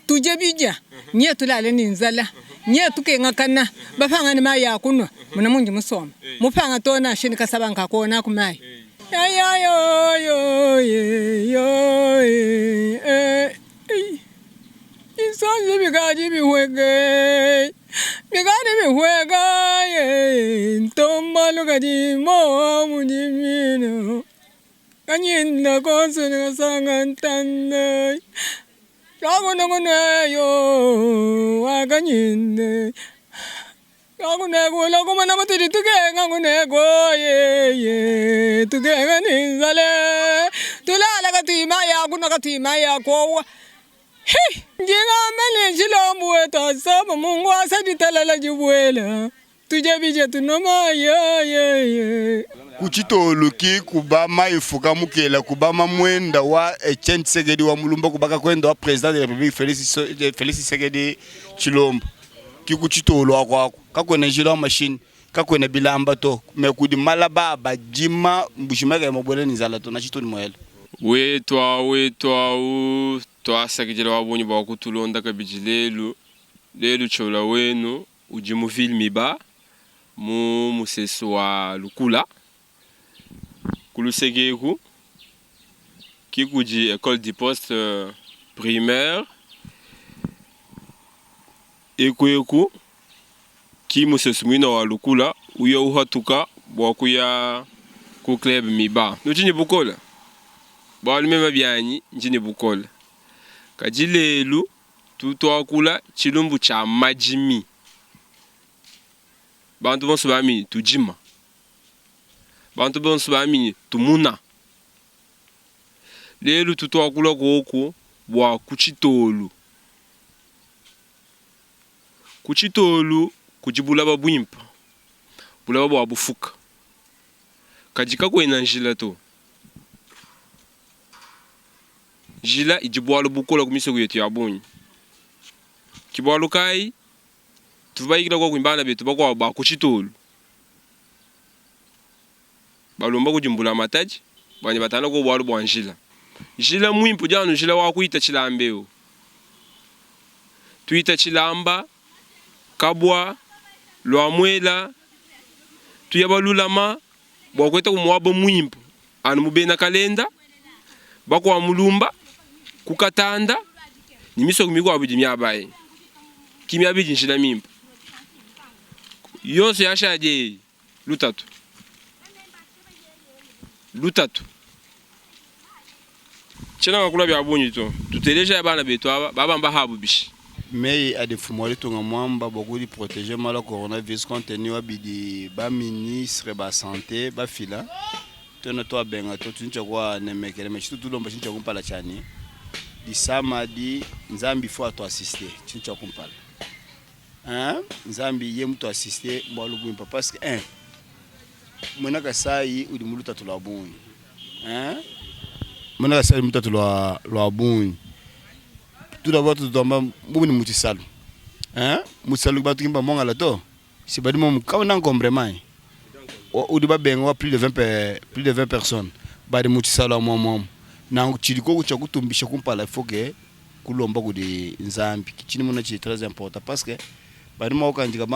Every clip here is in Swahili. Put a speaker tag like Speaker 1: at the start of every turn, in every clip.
Speaker 1: tuje bija nye tulale ninzala nye tukenga kana bafanga ni maya yakunwa muna munji musoma mupanga tona shini kasaba nkakona kumai isonje bigaji bihwege ntombalo gaji mo mujimino kanyinda konso ngasanga ntanda yo aganyinde agune kuma namatiri tukenga ngunego ye tukenga ninzale tulala katima ya kuna katima ya kowa ngingamele njilombu weta saba Mungu asaditalala jibwela tujebije tunoma ye
Speaker 2: kuchitolo ki kubama ifuka mukela kubama mwenda wa Etienne Tshisekedi wa Mulumba kubaka kwenda wa president de la République Félix Tshisekedi Tshilombo ki kuchitolo akwako kakwena njilo machine kakwena bilamba to mekudi malaba bajima mbushimaka ya mabwela nizala to na chitoni mwela
Speaker 3: we twa sakijela wabonyi ba kutulonda kabijilelu lelu chola wenu ujimu filmi ba mu museso wa lukula kulusegeku kikuji école de poste primaire eku ki museso mwina wa lukula uya uhatuka bwakuya ku club miba nujini bukola balimema byanyi njini bukola kajilelu tutwakula chilumbu cha majimi bantu bonso bamini tujima bantu bonso bamini tumuna lelu tutwakula koko bwa kuchitolu kujibula babwimpa bulaba bwa bufuka kajika kwena njila to jila ijibwalo bukola kumisoko yetu yabonyi kibwalo kai tubayikira kwa kwimbana betu bakwa ba kuchitolu balomba kujimbula mataji banye batana ko bwalo bwa njila mwimpo jano njila wa kuita chilambeo tuita chilamba kabwa lwamwela tuyabalulama bwa kweta kumwabo mwimpo anu mubena kalenda bakwa mulumba kukatanda nimisoko miko abudi myabaye kimya biji njila mimpo yonse yashaje lutatu chena ngakula byabunyi to tuteleja bana betu aba baba mbahabu bishi
Speaker 2: mais a des fumoli tunga mwamba beaucoup de protéger mal coronavirus contenu abidi ba ministre ba santé ba fila tona to benga to tuncha kwa nemekele mechitu tulomba chincha kumpala chani di samedi nzambi faut to assister chincha kumpala nzambi ye mtu assister bwa lubumpa parce que mwana kasai udi muluta tulabuni mwana kasai muluta tulabuni tuda watu tomba mbuni mutisalu mutisalu ba tukimba monga la to si badi mom kawana ngombre mai udi ba benga plus de 20 personnes badi mutisalu amom na chiliko cha kutumbisha kumpala foke kulomba kudi nzambi kichini mona chi très important parce que badi moka njika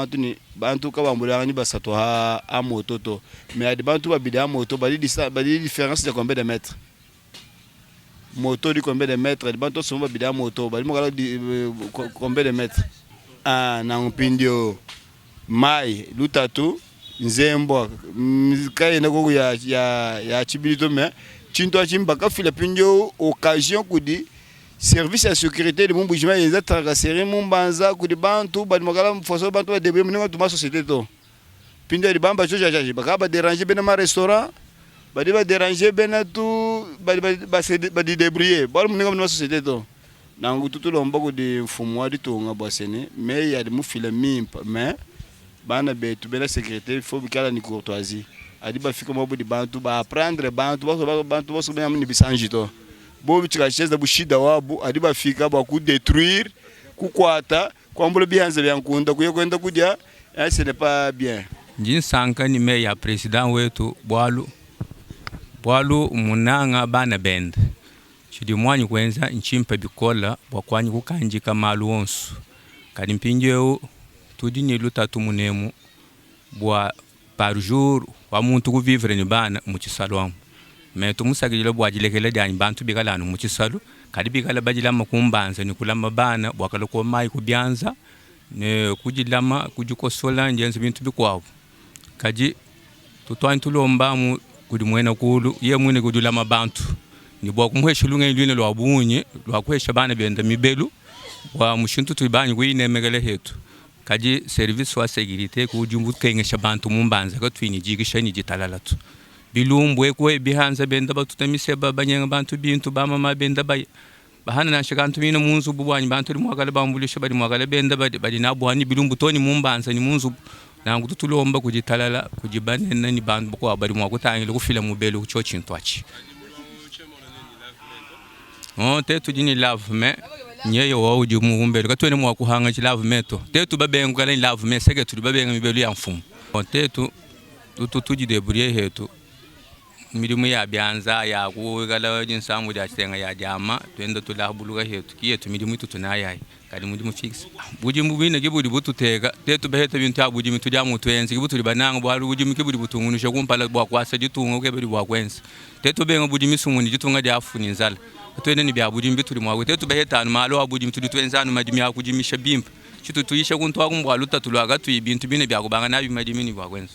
Speaker 2: bantu ka bambula ni basato ha moto to mais adi bantu ba bidi moto badi différence de combien de mètres moto di combien de mètres adi bantu so ba bidi moto badi moka combien de mètres na mpindio mai lutatu nzembo kai na gogo ya chibilito mais chinto achimba ka fila pindio occasion kudi service à sécurité de Mumbu Jima ils tracasserie Mumbanza kudi bantu badi magala foso bantu débrouiller mninga tuma société to pindio di bamba joja bakaba déranger bena ma restaurant badi ba déranger bena tout badi débrouiller bal mninga ma société to nangu tutulomba kudi mfumo di tonga bosene mais ya di mufila mimpa mais bana betu bena sécurité il faut bikala ni courtoisie adi ba fika mobo di bantu ba apprendre bantu baso bena ni bisanji to bobi chikacheza bushida wabu adiba fika ba ku détruire ku kwata kwambula bianze byankunda kuye kwenda kujya ce n'est pas bien
Speaker 4: jinsanka ni me ya president wetu bwalu munanga bana bend chidi mwanyi kwenza nchimpa bikola bwakwanyi kukanjika malu onsu kadi mpinjeu tudi ni lutatu munemu bwa par jour wa muntu kuvivre ni bana muchisalwamu me tumusagile bwajilekele dyanyi bantu bikalanu muchisalu kadi bikala bajilama kumbanza ni kulama bana bwakala ko mai kubyanza ne kujilama kujikosola njenze bintu bikwabo kaji tutwani tulombamu kudi mwena kulu ye mwene kudulama bantu ni bwa kumhesha lunga lwine lwa bunye lwa kuhesha bana benda mibelu wa mushintu tubanyi kwine megale hetu kaji service wa sécurité kujumbu kengesha bantu mumbanza ka twini jigisha ni jitalalatu bilumbwe ko bihanza benda batutamise babanyenga bantu bintu bamama benda bay bahana na shikantu bino munzu bubwanyi bantu limwagala bambulisha bali mwagala benda badi nabwani bilumbu toni mumbanza ni munzu nangu tutulomba kujitalala kujibanena ni bantu ko bali mwakutangile kufila mubelu kuchochi ntwachi tetu jini lave me nyeyo wa uji mugumbelu katwene mwakuhanga chi lave meto tetu babengu kala ni lave me sege tu babenga mibelu ya mfumu tetu tuji debrouiller hetu milimu ya byanza ya kugala jinsamu ya chenga ya jama twende tulabuluga hetu kiyetu milimu tutunayai kali mulimu fix bujimu bine gibudi bututega tetu beheta bintu abujimu tujamu twenzi gibutuli bananga bwalu bujimu kibudi butungunusha kumpala bwa kwasa jitunga kebudi bwa kwenza tetu benga bujimu sumuni jitunga jafu ni nzala twende ni bya bujimu bituli mwawe tetu beheta anu malo abujimu tulitwenzanu madimi akujimisha bimpa chitu tuyisha kuntu akumbwaluta tulwaga tuyibintu bine bya kubanga nabi madimi ni bwa kwenza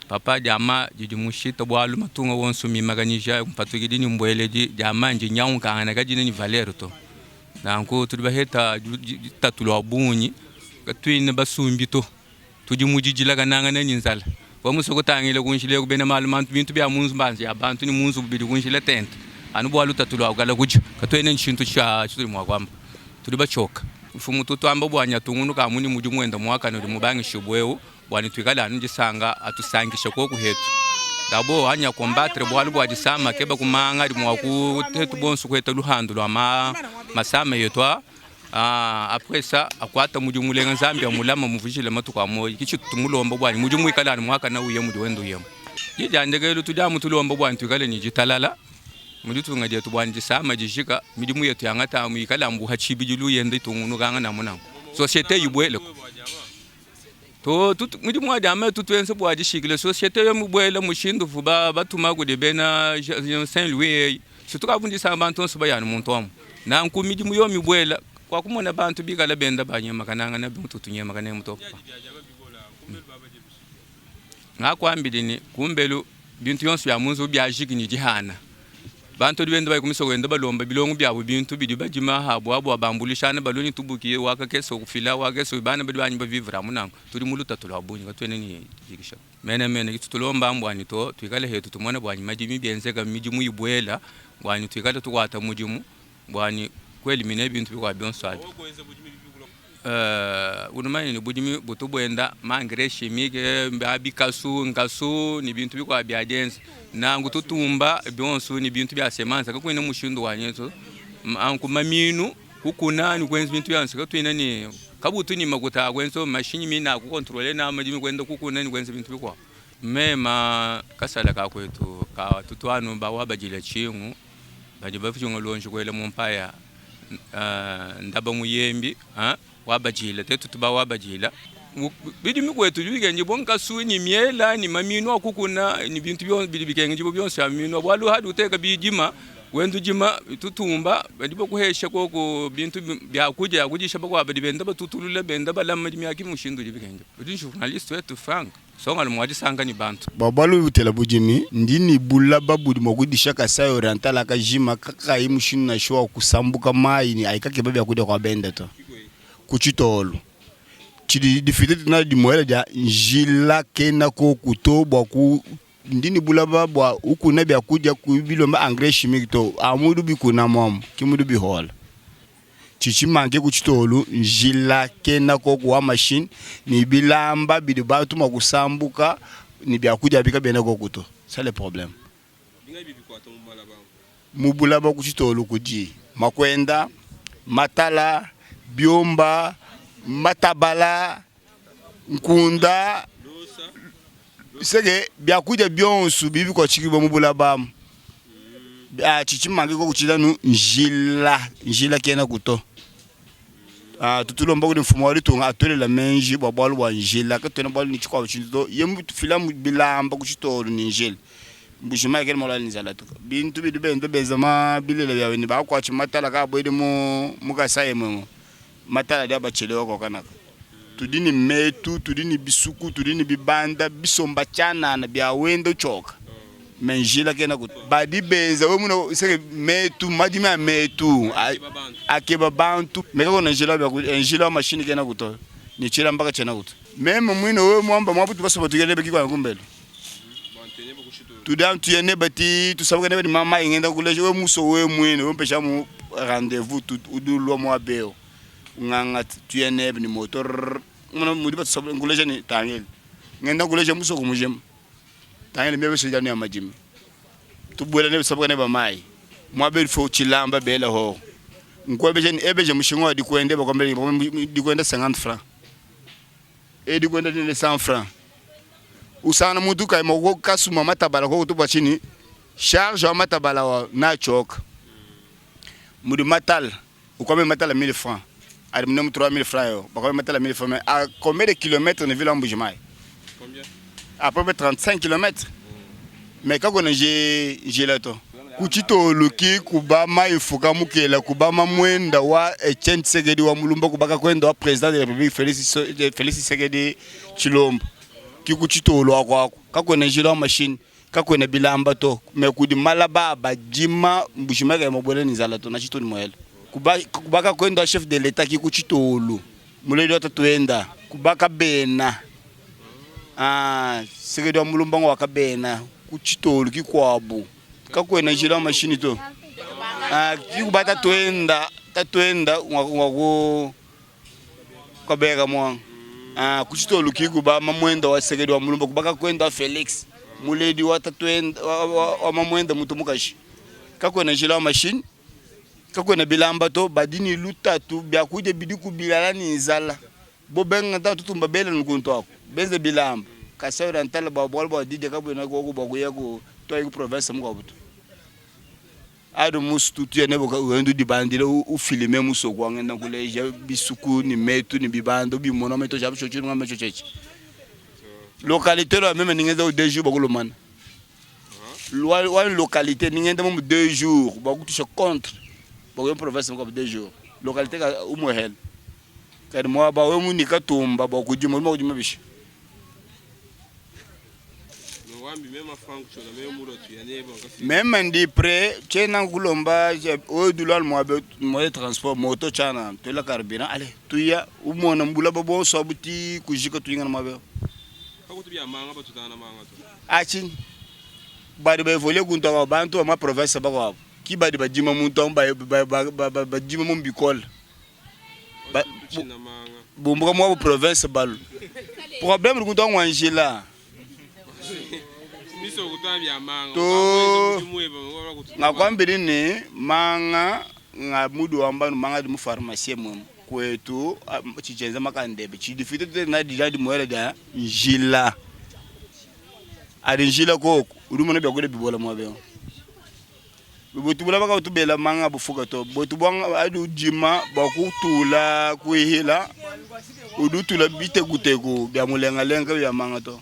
Speaker 4: papa jama jijimushita bwalu matunga wonsu mimaganyisha mpatugidini mbweleji jama nji nyaunka na gajini ni valero to nanko tulibaheta tatulwa bunyi katwine basumbito tujimujijila kananga nanyinzala wamusoko tangile kunshile kubena malumantu bintu bya munzu banzi abantu ni munzu bidi kunshile tente anu bwalu tatulwa kala kuja katwine nshintu cha tuli mwakwamba tulibachoka ufumu tutwamba bwanya tungunu kamuni mujumwenda mwaka no mubangi shubwewu bwani twikala njisanga atusangisha ko kuhetu dabo hanya kombatre bwalu bwajisama keba kumanga limwaku tetu bonsu kweta luhando lwa masama yetwa après ça akwata mujumulenga Zambia mulama muvujile matuka moyi kichi tumulomba bwani mujumu ikala mwaka na uye mudi wendo yemo yijandegelo tujamu tulomba bwani twikala ni jitalala muditu ngaje tubwani jisama jishika midimu yetu yangata mu ikala mbu hachibijulu yende tungunu ganga namunango societe yibwele to mudi mwadi ame tutwense bwaji shikile societe yo mubwele mushindu vuba batuma kudebena Saint Louis situka bundi sambantu nso bayana muntu wamu na nkumidi muyo mibwela kwa kumona bantu bigala benda banyema kananga na bintu tunyema kanene mutopa ngakwambidini kumbelu bintu yonso ya munzu byajiki ni jihana bantu benda bayikumiso kwenda balomba bilongo byabo bintu bidi bajima habo abo abambulishana baloni tubukiye wakakeso kufila wakeso bana bidi banyimba vivra munango tuli muluta tulabunyi katwene ni jikisha mene kitulomba mbwani to twikale hetu tumona bwanyi majimi byenzeka mijimu ibwela bwanyi twikale tukwata mujimu bwani kweli mine bintu bikwa byonswaje unumani ni bujimi butubwenda mangre chimique mbabikasu ngasu ni bintu bikwa byajenze nangu tutumba byonsu ni bintu bya semanza kakwene mushindu wanyeto anku maminu kukunani kwenza bintu yanse katwina ni kabutu ni makuta kwenzo machine mina ku controle na majimi kwenda kukunani kwenza bintu bikwa mema kasala ka kwetu ka tutwanu ba wabajile chingu baje bafuchunga lonje kwele mumpaya ndaba muyembi wabajila tetu tuba wabajila bidi mikwetu bigenje bonka suni miela ni mamino akukuna ni bintu byo bidi bigenje byonse amino bwalu hadu uteka bijima wendu jima tutumba badibo kuhesha koko bintu byakuja yakujisha bakwa badi benda batutulule benda balamma jimyaki mushindu bigenje bidi journalist wetu Frank songa lumwaji sanga ni bantu
Speaker 2: babalu utela bujimi ndini bulaba budi mogudisha kasayo oriental ka jima kaka imushinu na showa kusambuka mai ni aikake babi akude kwa benda to kuchitolo chidi difitete na di moela ja njila kena ko kutobwa ku ndini bulaba bwa uku na bya kuja kubilo ma engrais chimique to amudu bi kuna mom kimudu bi hol chichi mange kuchitolo njila kena ko kwa machine ni bilamba bidi batu makusambuka ni bya kuja bika bena ko kuto c'est le problème mubulaba kuchitolo kuji makwenda matala biomba matabala nkunda sege byakuja byonsu bibi ko chikibo mubula bam chichimangi ko kuchila nu njila kena kuto tutulomba kuti mfumo wali tunga atolela menji bwabwalu bwa njila katona bwalu ni chikwa chinto yemu filamu bilamba kuchitoro ni njila mbushima kele mola nzala tuka bintu bidubendo bezama bilela byawe ni bakwa chimatala ka bwede mu kasaye mu matala dia bachelewa kwa kanaka tudini metu tudini bisuku tudini bibanda bisomba chana na bya wendo choka menjila kena ku badi benza we muno seke metu madima metu akeba bantu meka kona njila bya ku njila machine kena kuto ni chira mpaka chena kuto meme mwino we mwamba mwabutu baso batugele beki kwa kumbelo tudam tuyene bati tusabuka ne mama ingenda kuleje we muso we mwino we mpesha mu rendez-vous udulwa mwa beo nganga tuyene ni motor mwana mudi basabuka kuleje ni tangel ngenda kuleje muso kumujem tangel mebe sejani ya majimi tubwela ne basabuka ne bamai mwa be fo chilamba bela ho nkwebeje ni ebeje mushingo di kwende bakombe di kwenda 50 francs e di kwenda ni 100 francs usana mutu kai mo kasuma matabala ko to bachini charge wa matabala wa na choka mudu matal ukome matala 1000 francs ari mnem 3000 francs yo bakome matala 1000 francs mais à combien de kilomètres ne ville en Mbujimai? Combien? À peu près 35 kilomètres. Mais quand on j'ai là to kuchito luki kubama ifuka mukela kubama mwenda wa Etienne Tshisekedi wa Mulumba kubaka kwenda wa président de la République Félix Tshisekedi Chilombo kikuchitolo akwako kakwena njila machine kakwena bilamba to mekudi malaba bajima Mbushimai mobole nzala to na chitoni moyela kubaka kwenda chef de l'état kikuchitolo muleli wata tuenda kubaka bena Tshisekedi wa Mulumba wakabena kuchitolo kikwabo kakwena njila machine to kikubata tuenda ngako kabega mwa kuchito lukigu ba mamwenda wa Tshisekedi wa Mulumba kubaka kwenda Felix muledi wa tatwenda wa mamwenda mutumukashi kakwena njila machine kakwena bilamba to badini lutatu bya kude bidiku bilala ni nzala bobenga ta tutumba bela nukunto ako benze bilamba kasawira ntala ba bolbo dide kabwena ko bakuya ko to ku province mu kabuto ado mustu tuyene boka uendo di bandile u filme muso kwa ngenda kuleja bisuku ni metu ni bibando bi monometo jabu chochi ngamba chochechi localité la même ningenda o 2 jours bakolo mana loi localité ningenda mo 2 jours bakutisha contre bako province ko 2 jours localité ka umohel kadi mo ba we munika tumba bakujima mo kujima bishi même ndi près tchena kulomba o dulal mo transport moto chana to la carburant allez tuya umona mbula babo sobuti kujika tuyinga mabe
Speaker 3: kako tubiya manga batutana manga to
Speaker 2: achin badi ba voler kunto bantu ma province bako ki badi ba jima muntu ba jima mo bikol ba bombo mo province balu problème kunto ngwanjila to ngakwambiri ni manga nga mudu wamba manga di mu pharmacie mum kwetu chichenza makandebe chidifite te na dijadi moela da njila ari njila ko urumona bya kule bibola mwabe bibotu bula baka utubela manga bufuka to botu bwanga adu jima bakutula kuhila udutula bitegutego bya mulenga lenga bya manga to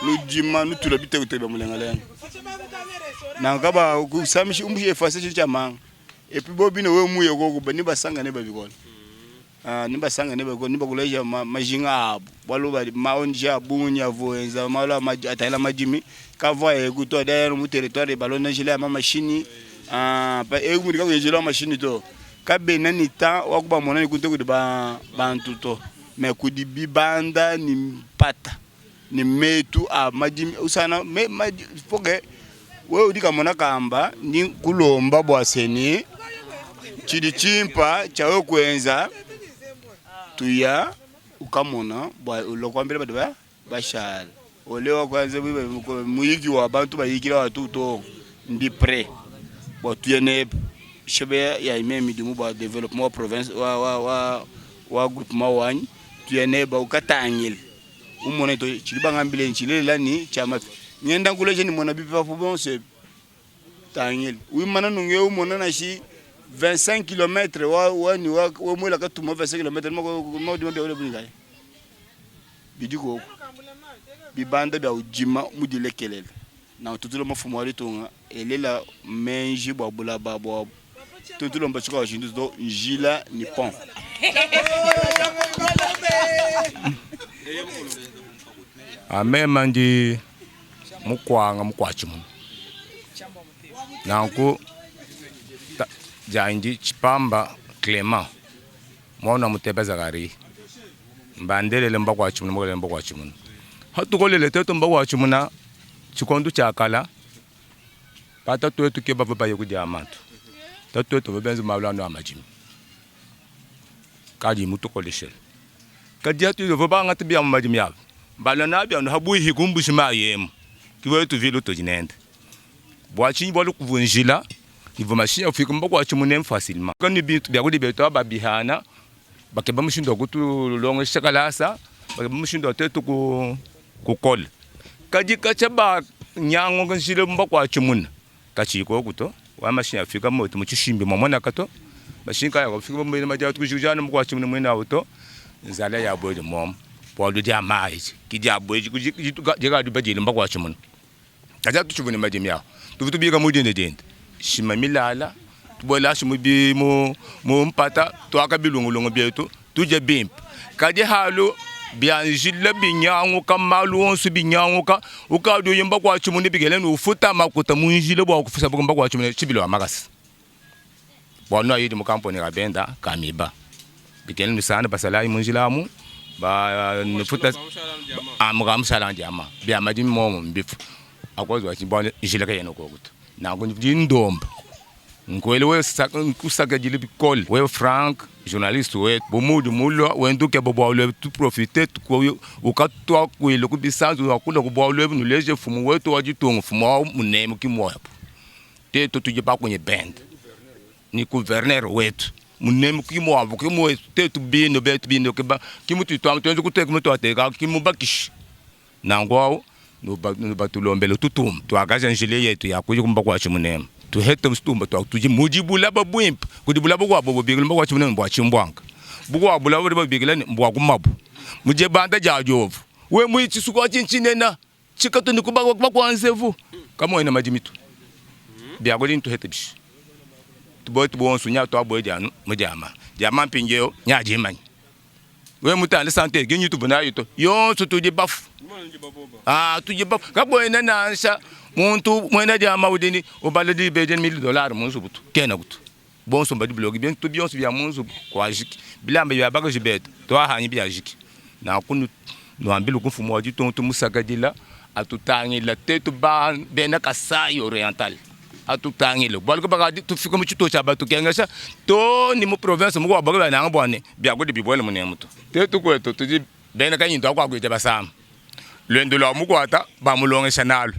Speaker 2: nujima nutula bite ba mulenga lenga nangaba kusamishi umshi efase chicha manga epi bobino we muye gogo bani basanga ne babikola ni basanga ne babikola ni bakuleja majinga abo balo bali maonja bunya voenza mala atala majimi kava eguto d'ailleurs mu territoire balona jila ma machine pa egumuri ka yejela machine to kabena ni ta wakuba mona ni kunte kudi ba bantu to me kudi bibanda ni pata ni metu majimi usana foge we udika mona kamba ni kulomba bwaseni chidi chimpa chawe kwenza tuya ukamona bwa lokwambira badwa bashal olewa kwanza muyiki wa bantu bayikira watu to ndi pre bo tuyene shebe ya imemi dimu ba development province wa groupement wani tuyene ba ukatangil umona to chilibanga mbile nchile lani chama nyenda kuleje ni mona bipa fu bon se tangel wi mana nunge u mona na shi 25 km wa ni wa mo la ka tuma 25 km mo di mo be ngai bidiko bibanda bya ujima mudile kelele na tutulo mafumo ali tonga elela menji babula babo tutulo mbachika wa shindu do njila ni pon
Speaker 5: amema ndi mukwanga mukwachimu nanku jaindi chipamba Clement mwana mutebeza gari mbandelele mbakwachimu mbole mbakwachimu hatukolele teto mbakwachimu na chikondo chakala pata twetu ke bava baye kudi amantu tatwetu babenzi mawlano amajimi kadi mutukoleshele kadi atu yo banga tibya amajimi yabo balana bya no habu hikumbushi mayem kiwetu vilo to jinende bwachi bolo kuvunjila information ofika mbakwachimu nem facilement kani bintu bya kudi beto ababihana bakeba mushindo kutu longo shakalasa bakeba mushindo tetu ku kol kadi kachaba nyango kanshile mbakwachimu kachiko kuto wa mashini afika moto muchishimbi momona kato bashinka ya kufika mbele maja tukujana mbakwachimu mwena auto nzala ya boje mom polo dia mai kija boje kujika dubajile mbakwachimu kaja tuchuvune majemi yao tuvutubiga mudende dende shima milala tubola shimu bi mo mpata to akabilungulungu byetu tuje bimp kaje halo bianjila binyango kamalu onsu binyango ka ukado yemba kwa chimune bigele no futa makuta munjile bwa kufusa bugomba kwa chimune chibilo amagasi bwana yidi mu kamponi ga benda kamiba bigele no sana basala munjilamu ba nufuta amugam salanje ama bia majimi momo mbifu akozwa chibone njile ka yeno kokuta na ko ndomba ngwele we kusaka jili bikol we Frank journaliste we bomudu mulo wenduke bobawle tu profiter ko ukatwa kwile kubisanzu akula kubawle nu leje fumu wetu wajitungu fumu munemu kimoya teto tuje bakunye band ni gouverneur wetu munemu kimoya kimo teto bino betu bino keba kimutu twa mtenzo kuteka mutu ateka kimubakish nangwa no batulombele tutum twagaje njile yetu yakuje kumbakwa chimunemu tuhete mstumba tuji mujibula babwimp kudibula bugwa bobo bigila mbwa chimune mbwa chimbwanga bugwa bula bwa bigila mbwa kumabu muje banda jajovu we muichi suko chinchinena chikato ndikuba kwa nsevu kama ina majimitu biagoli tuhete bish tubotu bonsu nya to abo janu mujama jama mpinjeo nya jimanyi we mutale sante genyu tubuna yito yo tuje bafu tuje bafu kabo ina na ansha muntu mwena jama udini obaledi bejen $1000 munzu butu kena butu bonso mbadi blogi bien to bionso bya munzu kwa jiki bilamba ya bagaje bet to ahanyi bya jiki na kunu no ambilu kufumo waji to musagadila atutangi la tetu ba bena kasai oriental atutangi lo balko bagadi to fiko mu chito cha batu kengasha to ni mu province mu kwa bagaba na ngabwane bya godi bibwele munemuto tetu kweto tuji bena kanyindo kwa kwete basama lwendo la mu kwata ba mulongesha nalo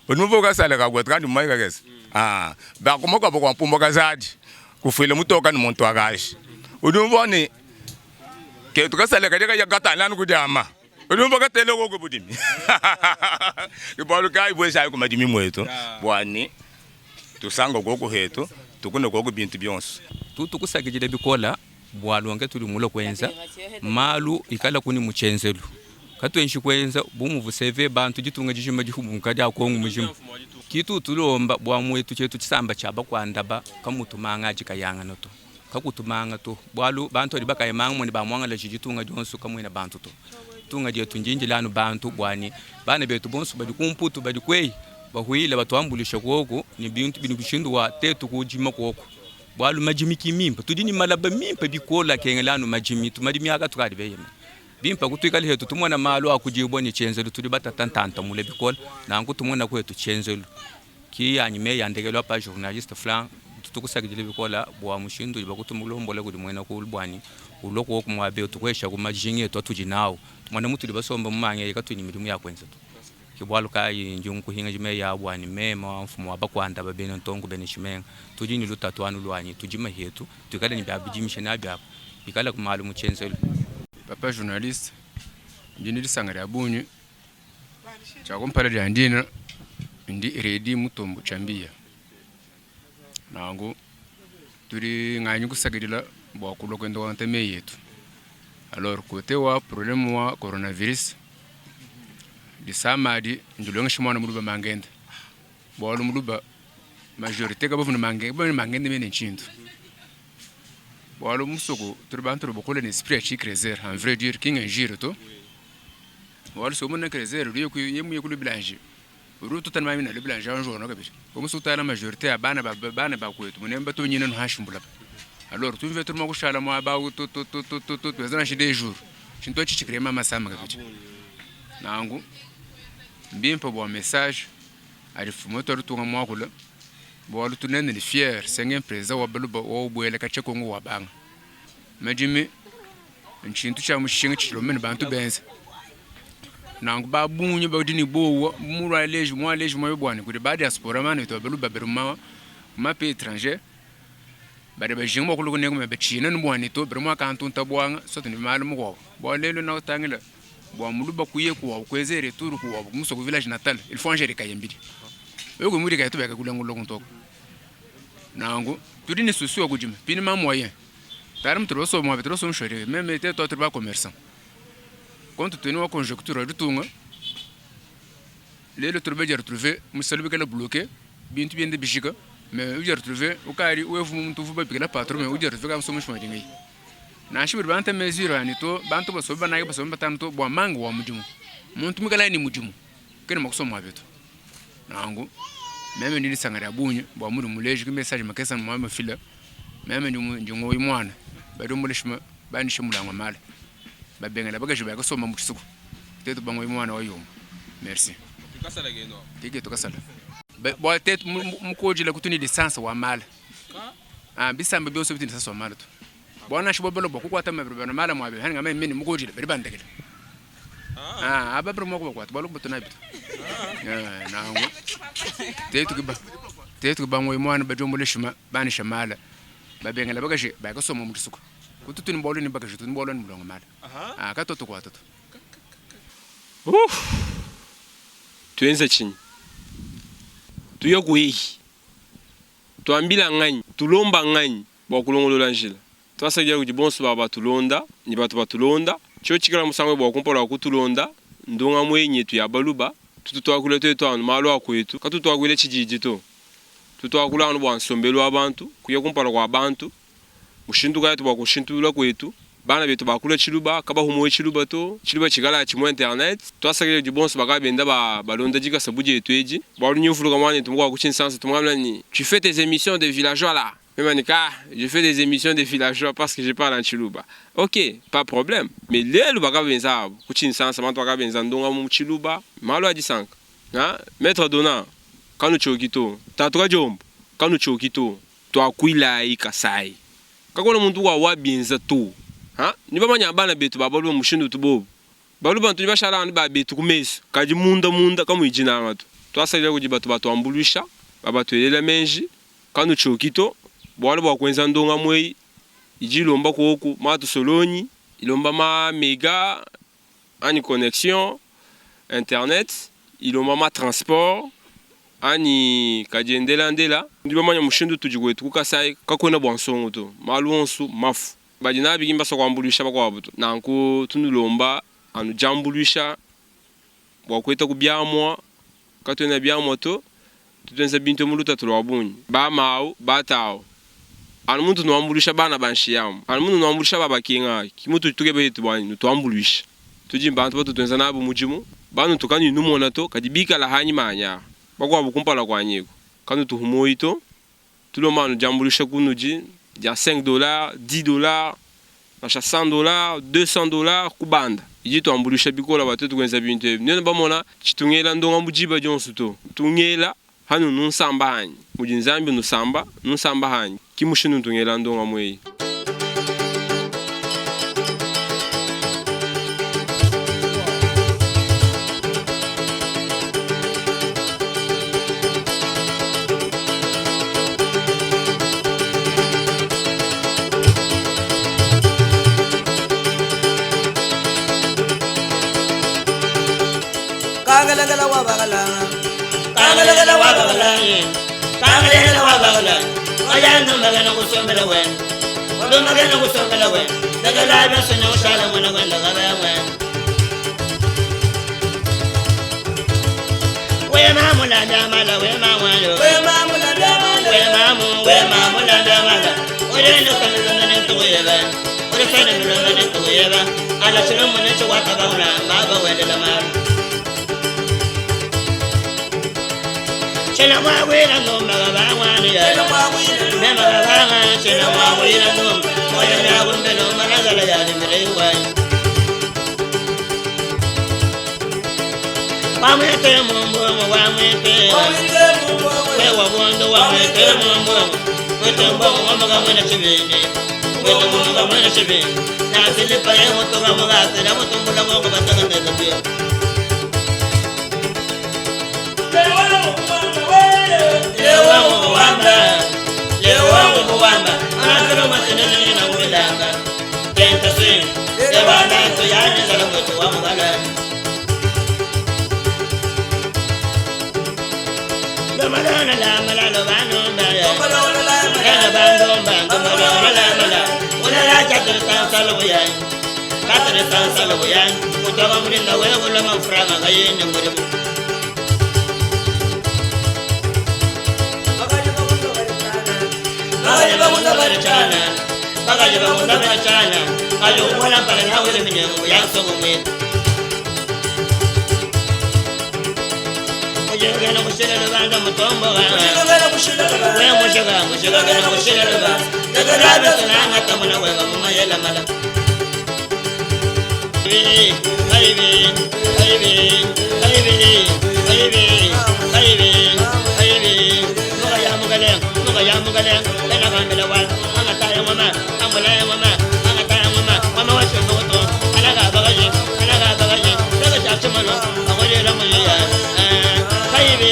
Speaker 5: Unuvo kasale ka kwet kandi mmaika kesi ba kumoka kwa mpumbo kazadi kufile mutoka ni muntu akashi unuvo ni ke tukasale ka ya gata lanu kujama unuvo katele ko budimi ibalo kai bwesa ko madimi mweto bwani tusanga goko heto tukune goko bintu byonso tukusagijide bikola bwalonge tuli mulo kwenza malu ikala kuni muchenzelu katwenshi kwenza bumuvu seve bantu jitunga jishima jihumuka ja kongu mujima kitu tulomba bwamwe tuchetu chisamba chaba kwandaba kamutumanga jikayanga noto kakutumanga to bwalu bantu libaka yemanga moni bamwanga la jitunga jonso kamwe na bantu to tunga je tunjinji lanu bantu bwani bana betu bonso badi kumputu badi kwei bahuila batwambulisha koko ni bintu binikushindwa tetu kujima koko bwalu majimi kimimpa tudini malaba mimpa bikola kengelanu majimi tumadimi aka tukadi beyema bimpa kutuikali hetu tumona malo akujiboni chenzelu tulibata tantanta mule bikola na angu tumona kwetu chenzelu ki anyime yandegelwa pa journaliste flan tukusagijile bikola bwa mushindu ibakutumulombole kudi mwena kulbwani uloko kumwabe tukwesha kumajinge to tujinawo mwana mutu libasomba mumanye ikatuni milimu yakwenza tu kibwalu kai njungu hinga jime ya bwani mema mfumo abakwanda babene ntongo benishimenga tujini lutatwanu lwanyi tujima hetu tukale ni byabijimisha nabya ikala kumalu muchenzelu
Speaker 6: papa journaliste njini sangari abunyu cha kompara ya ndina ndi redi mutombo chambia nangu turi nganyu kusagidila bo kulo kwendo wante me yetu. Alors côté wa problème wa coronavirus di samadi ndulonga shimwana muluba mangende bo lu muluba majorité ka bafuna mangende mene nchindu bo lu musoko turi bantu bo kole ni esprit chi crezer en vrai dire king ngiro to bo lu so mona crezer lu yeku yemu yeku blanche ru to tan mamina le blanche un jour no kabiri bo musuta la majorité abana ba kwetu munemba to nyina no hashimbula. Alors tu veux tout le monde coucher à la moi bah tout besoin de des jours je ne dois pas créer ma sama kabiri nangu bien pour bon message arifu moto tu ngamo akula bo lu tunene ni fier sengen preza wa belu bo boele ka cheko ngo wabanga majimi nchintu cha mushinga chilo men bantu benza nangu ba bunyu ba dini bo mu aleje mo bwana kuri ba diaspora man to belu baberu ma pe étranger bari ba jingmo kulu ne ngome be china ni bwani to bari mo kan tunta bwanga so tuni mal mo go bo lelo na tangila bo mulu ba kuye ko kwezere turu ko muso ku village natal il faut angere kayembidi ego muri kay to be ka kulangu lokon to nangu tudi ne susu ogujima pini ma moyen taram tro so mo be tro so mshore même te to ba commerçant compte tenu wa conjoncture du tunga lelo turbe jar trouver musalu be kala bloqué bintu bien de bijiga mais où j'ai retrouvé au cas où vous me trouvez pas patron mais où j'ai retrouvé comme ça je me dis na shi banta mesure ani to bantu baso bana yi baso batano to bo mango wa mujumu muntu mukala ni mujumu kene makuso mwabeto nangu meme ni sangara bunyu bo muri muleji message makesa mu fila meme ni njungo imwana bado mulishima bani shimulanga mala babengela bagaje ba kasoma mu kisuku teto bango imwana wayo merci tukasala geno tike tukasala bo tet mukoji la kutuni lisansi wa mala bisamba byoso bitini sasa wa mala to bona shibo belo boku kwata mabro na mala mwabe hani ngame mini mukoji beri bandekele ababro moko kwata bolo botona bito nango tetu ba ngoy mwana ba jombo lishima bani shamala babengela bagaje ba kasoma mu kisuku kututuni bolo ni bagaje tuni bolo ni mulongo mala katoto kwata to
Speaker 3: tuenza chini tuyokuyi tuambila ngani tulomba ngani bwa kulongolola njila twasajja kuti bonso baba tulonda ni batu batulonda cyo chikala musangwe bwa kumpola kutulonda ndonga mwenye tu ya baluba tututwakula tetwanu malo akwetu katutwakule chijiji to tutwakula anu bwa nsombelo abantu kuya kumpola kwa abantu mushinduka yetu bwa kushintula kwetu bana betu bakula chiluba kaba humo chiluba to chiluba chigala chimo internet twasagire di bonso bakabenda balonda jika sabuje etweji balu nyufuluka mwana tumwa kuchinsansa tumwamla ni tu fais tes émissions de villageois là Manika, je fais des émissions de villageois parce que je parle en chiluba. OK, pas de problème. Mais le bakabenza kuchinsansa mantu bakabenza ndonga mu chiluba malo adisanka. Maître dona kanu chokito tatuka jombo kanu chokito to akwila ikasai. Kakona muntu wa wabinza to. Ni bamanya bana betu babalu mushindu tubobu balu bantu bashala ba betu kumeso kaji munda kamu ijina ngatu twasajja kujiba tubatu ambulisha babatu elela menji kanu chokito bwalo bwa kwenza ndonga mwei ijilomba koku matu soloni ilomba ma mega ani connexion internet ilomba ma transport ani kajendela ndela ndi bamanya mushindu tujigwetu kukasai kakona bwansongo to maluonsu mafu bajina bigimba so kwambulisha bakwabuto nanku tunulomba anu jambulisha bwakweta kubyamwa katwena byamwa to tutenza bintu muluta tulwabunyi ba mawu batao anu muntu nwambulisha bana banshiyamu anu muntu nwambulisha babakinga kimutu tukebe tubani twambulisha tujimba antu batutenza nabo mujimu banu tukani numona to kadibika la hanyi manya bakwabu kumpala kwanyiko kanu tuhumoito tulomba anu jambulisha kunuji ya $5, $10, nasha $100, $200 kubanda. Iji tuambulisha bikola batu kwenza bintu. Nene bamona chitungela ndonga mujiba jonsu to. Tungela hanu nunsamba hanyi. Mujinzambi nunsamba hanyi. Kimushinu tungela ndonga mwei.
Speaker 7: Kangala wa bagala, kangala wa bagala, kangala wa bagala. Ayano magana kusomela wen. Odo magana kusomela wen. Daga labe sonya ushala mwana wen daga wen. We mamu la damala we mamu yo. We mamu la damala. We mamu la damala. Ore no kamela ne tuyeba. Ore fena melo ne tuyeba. Ala chino mwana chwata bauna baba wende la maru. Chena mwa wira no magaba wani ya. Nema magaba chena mwa wira no. Oya na wumbe no managala ya ni mrewa. Wamete mumbo wamete. We wabondo wamete mumbo. Wete mbo wamaga mwana chibini. Wete mumbo mwana chibini. Na silipa ye moto wamaga sila moto mbula kwa batanga tena pia. Lewa wamba, anakero masenene na umelanga. Kenta swing, lewa nanto yani zala mwetu wa mbala. Domalona la malalo banonda ya. Yana bandomba, domalona la mala. Unala chakere tansalo buyan. Katare tansalo buyan. Utawa mulinda wewe la mafranga kayene murimu. Bagaje bagunda barachana ayo wala para nawe le minyango yansongo mwe Oje na kushira lubanda mutombo wa we mushaga na kushira lubanda daga rabe sana tamana we ga mama yela mala Muga ya mugale lena gamela wal angata ya mama amula ya mama angata ya mama washo ngoto alaga bagaje daga chachu mano agole la moya kaibe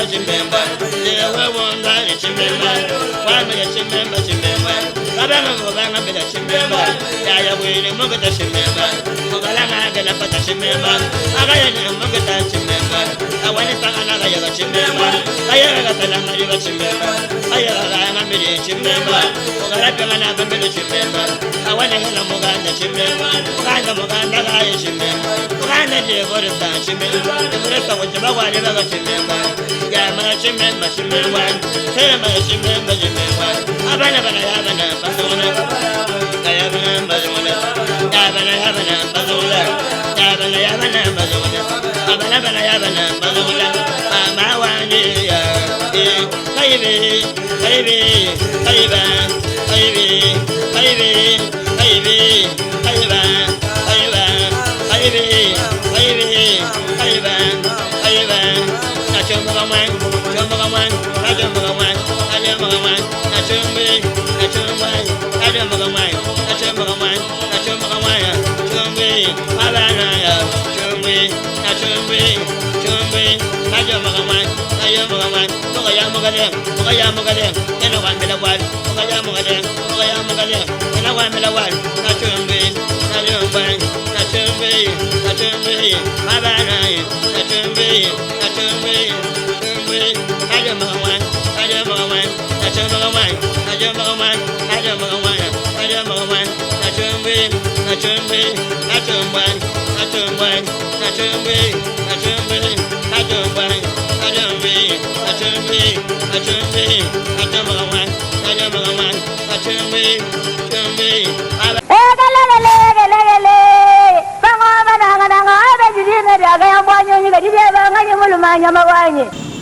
Speaker 7: Chimemba, lewa wonga chimemba, kwame chimemba, kabanga ngobanga bela chimemba, ya wele mogata chimemba, mogalanga gela pata chimemba, agaya ni mogata chimemba, awane tangana gaya chimemba, aya gatala ngari chimemba, aya ganga mbele chimemba, mogala pengana mbele chimemba, awane hela moganda chimemba, moganda gaya chimemba, moganda je gorta chimemba, gorta wajaba wale baga chimemba. Yama chimemba chimemba, tema chimemba chimemba. Abana bazona, yabana bazona, abana bazona. Ama wani ya, kaibe.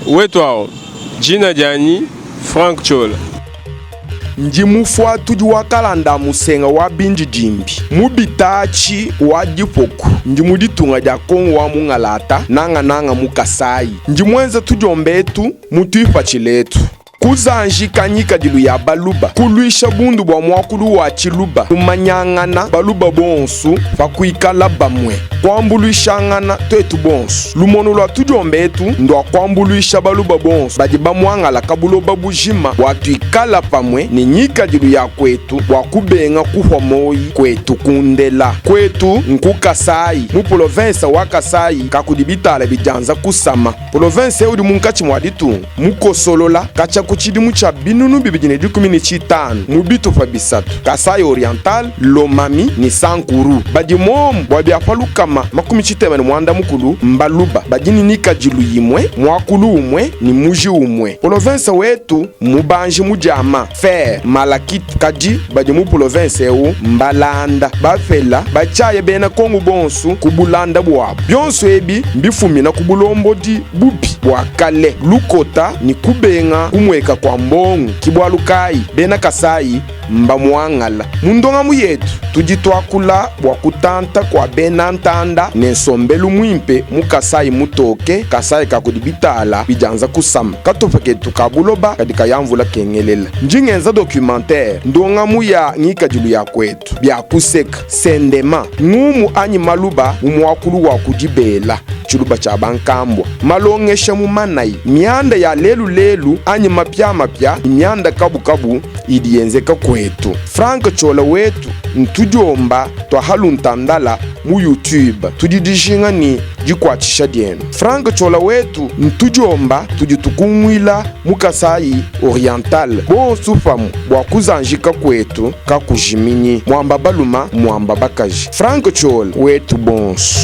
Speaker 3: Wetu hao jina jani Frank Chola.
Speaker 8: Njimufwa tuji wakalanda musenga wa binji jimbi mubitachi wa dipoku njimuditunga dia kongo wa mungalata nanga mukasai njimwenza tujombetu mutuipa chiletu kuzanjika nyika dilu ya baluba kuluisha bundu bwa mwakulu wa chiluba kumanyangana baluba bonsu fakuikala bamwe kwambuluishangana twetu bonsu lumono lwa tujombetu ndo kwambuluisha baluba bonsu badi bamwangala kabuloba bujima watuikala pamwe ni nyika dilu ya kwetu wakubenga kuhomoyi kwetu kundela kwetu nkukasai mu province wa Kasai kakudibitala bijanza kusama province eudi munkachi mwaditu mukosolola kacha kuchidimu cha binunu bibijine di 15 mubitu fa bisatu Kasai Oriental Lomami ni Sankuru badi mom bwabiafalukama makumi chitema ni mwanda mukulu mbaluba badini nika jilu yimwe mwakulu umwe ni muji umwe province wetu mubanji mujama fer malakit kaji badi mu province eu mbalanda bafela bachaye bena kongu bonsu kubulanda bwabo byonso ebi mbifumina kubulombo di bubi bwakale lukota ni kubenga kumweka kwa mbongu kibwalukai bena Kasai mbamwangala mundonga muyetu tujitwakula bwakutanta kwa bena ntanda nensombelu mwimpe mukasai mutoke Kasai kakudibitala bijanza kusama katofeketu kabuloba kadika yamvula kengelela njingenza documentaire ndonga muya ngika jilu ya kwetu byakuseka sendema ngumu anyi maluba umwakulu wa kujibela chuluba cha bankambwa malongesha mumanai mianda ya lelu anyi mapya mianda kabu idiyenzeka kwetu Frank Chola wetu ntujomba twahaluntandala mu YouTube tudidishinga ni jikwachisha dienu Frank Chola wetu ntujomba tujitukumwila mu Kasai Oriental bonsu famu bwakuzanjika kwetu kakujiminyi mwamba baluma mwamba bakaji Frank Chola wetu bonsu